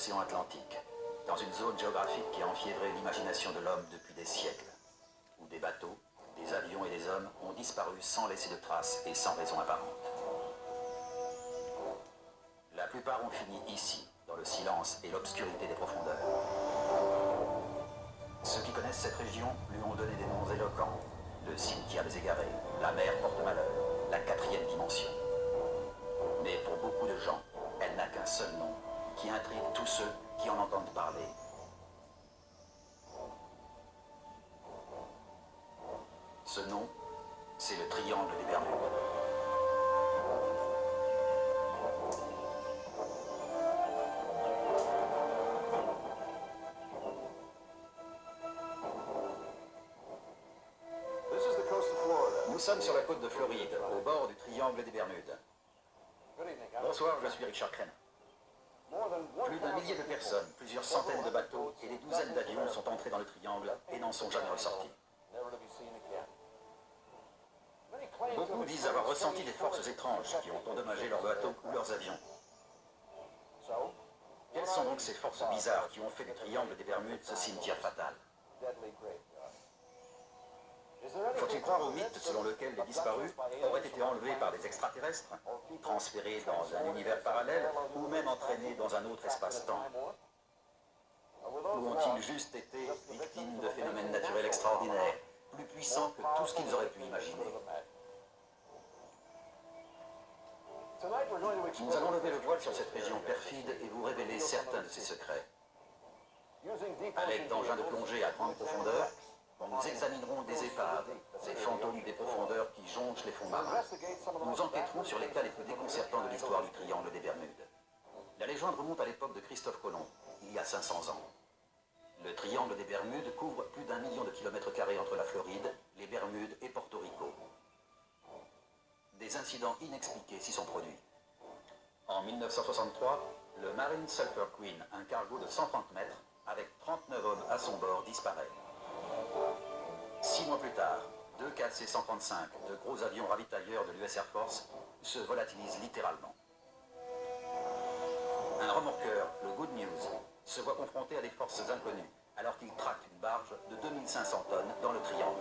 l'océan Atlantique, dans une zone géographique qui a enfiévré l'imagination de l'homme depuis des siècles, où des bateaux, des avions et des hommes ont disparu sans laisser de traces et sans raison apparente. La plupart ont fini ici, dans le silence et l'obscurité des profondeurs. Ceux qui connaissent cette région lui ont donné des noms éloquents. Le cimetière des égarés, la mer porte-malheur, la quatrième dimension. Mais pour beaucoup de gens, elle n'a qu'un seul nom, qui intrigue tous ceux qui en entendent parler. Ce nom, c'est le triangle des Bermudes. Nous sommes sur la côte de Floride, au bord du triangle des Bermudes. Bonsoir, je suis Richard Crane. Plus d'un millier de personnes, plusieurs centaines de bateaux et des douzaines d'avions sont entrés dans le triangle et n'en sont jamais ressortis. Beaucoup disent avoir ressenti des forces étranges qui ont endommagé leurs bateaux ou leurs avions. Quelles sont donc ces forces bizarres qui ont fait du triangle des Bermudes ce cimetière fatal? Faut-il croire au mythe selon lequel les disparus auraient été enlevés par des extraterrestres, transférés dans un univers parallèle ou même entraînés dans un autre espace-temps? Ou ont-ils juste été victimes de phénomènes naturels extraordinaires, plus puissants que tout ce qu'ils auraient pu imaginer? Nous allons lever le voile sur cette région perfide et vous révéler certains de ses secrets. À l'aide d'engins de plongée à grande profondeur, nous examinerons des épaves, ces fantômes des profondeurs qui jonchent les fonds marins. Nous enquêterons sur les cas les plus déconcertants de l'histoire du triangle des Bermudes. La légende remonte à l'époque de Christophe Colomb, il y a 500 ans. Le triangle des Bermudes couvre plus d'1 million de kilomètres carrés entre la Floride, les Bermudes et Porto Rico. Des incidents inexpliqués s'y sont produits. En 1963, le Marine Sulphur Queen, un cargo de 130 mètres, avec 39 hommes à son bord, disparaît. 6 mois plus tard, 2 KC-135, de gros avions ravitailleurs de l'US Air Force, se volatilisent littéralement. Un remorqueur, le Good News, se voit confronté à des forces inconnues, alors qu'il traque une barge de 2500 tonnes dans le triangle.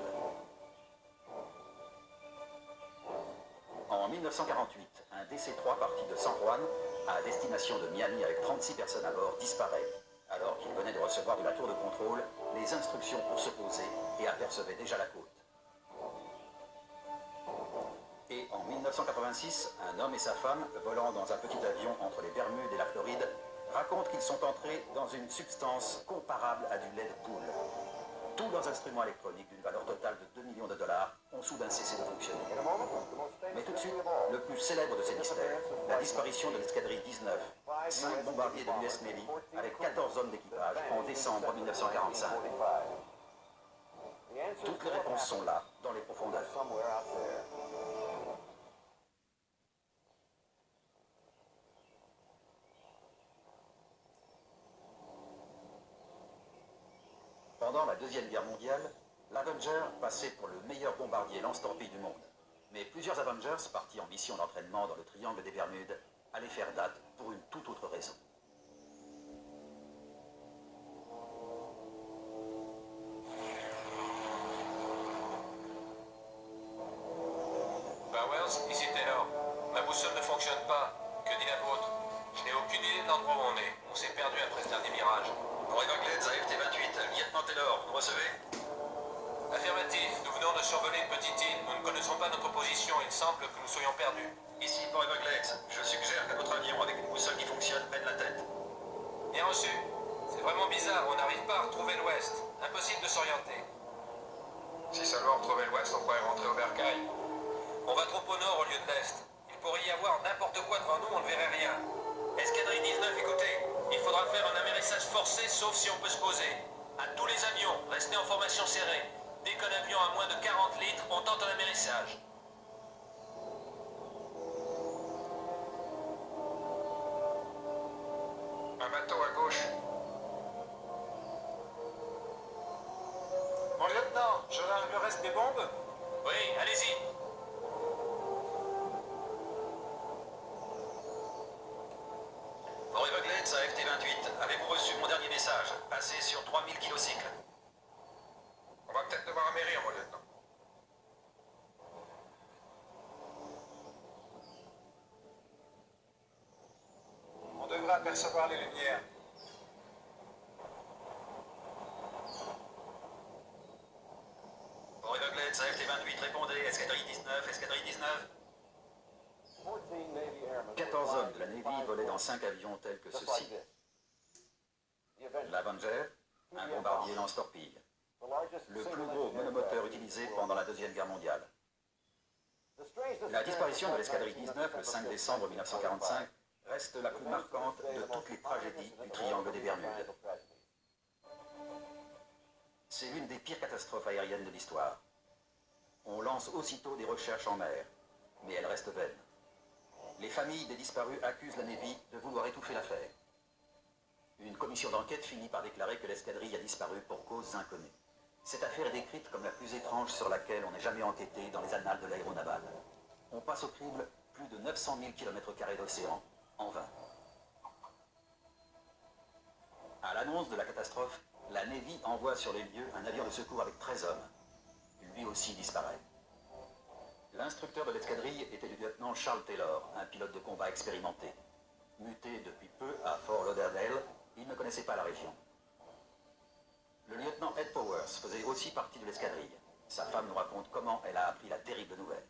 En 1948, un DC-3 parti de San Juan, à destination de Miami avec 36 personnes à bord, disparaît, alors qu'il venait de recevoir de la tour de contrôle les instructions pour se poser et apercevait déjà la côte. Et en 1986, un homme et sa femme, volant dans un petit avion entre les Bermudes et la Floride, racontent qu'ils sont entrés dans une substance comparable à du lait de poule. Tous leurs instruments électroniques d'une valeur totale de $2 millions ont soudain cessé de fonctionner. Mais tout de suite, le plus célèbre de ces mystères, la disparition de l'escadrille 19, 5 bombardiers de l'US Navy avec 14 hommes d'équipage en décembre 1945. Toutes les réponses sont là, dans les profondeurs. Pendant la Deuxième Guerre mondiale, l'Avenger passait pour le meilleur bombardier lance-torpilles du monde. Mais plusieurs Avengers, partis en mission d'entraînement dans le triangle des Bermudes, allaient faire date pour une toute autre raison. Bowers, ici Taylor. Ma boussole ne fonctionne pas. Que dit la vôtre? Je n'ai aucune idée de l'endroit où on est. On s'est perdu après ce dernier mirage. Pour Everglades, AFT-28, lieutenant Taylor, vous recevez? Affirmatif, nous venons de survoler une petite île. Nous ne connaissons pas notre position. Il semble que nous soyons perdus. Ici pour Everglades, je suggère que votre avion avec une boussole qui fonctionne mène la tête. Bien reçu. C'est vraiment bizarre, on n'arrive pas à retrouver l'ouest. Impossible de s'orienter. Si seulement on retrouvait l'ouest, on pourrait rentrer au bercail. On va trop au nord au lieu de l'est. Il pourrait y avoir n'importe quoi devant nous, on ne verrait rien. Escadrille 19, écoutez. Il faudra faire un amérissage forcé, sauf si on peut se poser. À tous les avions, restez en formation serrée. Dès qu'un avion a moins de 40 litres, on tente un amérissage. Un bateau à gauche. Mon lieutenant, j'aurai le reste des bombes? Oui, allez-y. Pour Everglades, AFT-28, avez-vous percevoir les lumières. Pour Everglades, AFT-28, répondez. Escadrille 19, escadrille 19. 14 hommes de la Navy volaient dans 5 avions tels que ceci. L'Avenger, un bombardier lance-torpille. Le plus gros monomoteur utilisé pendant la Deuxième Guerre mondiale. La disparition de l'escadrille 19 le 5 décembre 1945 reste la plus marquante de toutes les tragédies du triangle des Bermudes. C'est l'une des pires catastrophes aériennes de l'histoire. On lance aussitôt des recherches en mer, mais elles restent vaines. Les familles des disparus accusent la Navy de vouloir étouffer l'affaire. Une commission d'enquête finit par déclarer que l'escadrille a disparu pour causes inconnues. Cette affaire est décrite comme la plus étrange sur laquelle on n'ait jamais enquêté dans les annales de l'aéronavale. On passe au crible plus de 900 000 km² d'océan en vain. À l'annonce de la catastrophe, la Navy envoie sur les lieux un avion de secours avec 13 hommes. Lui aussi disparaît. L'instructeur de l'escadrille était le lieutenant Charles Taylor, un pilote de combat expérimenté. Muté depuis peu à Fort Lauderdale, il ne connaissait pas la région. Le lieutenant Ed Powers faisait aussi partie de l'escadrille. Sa femme nous raconte comment elle a appris la terrible nouvelle.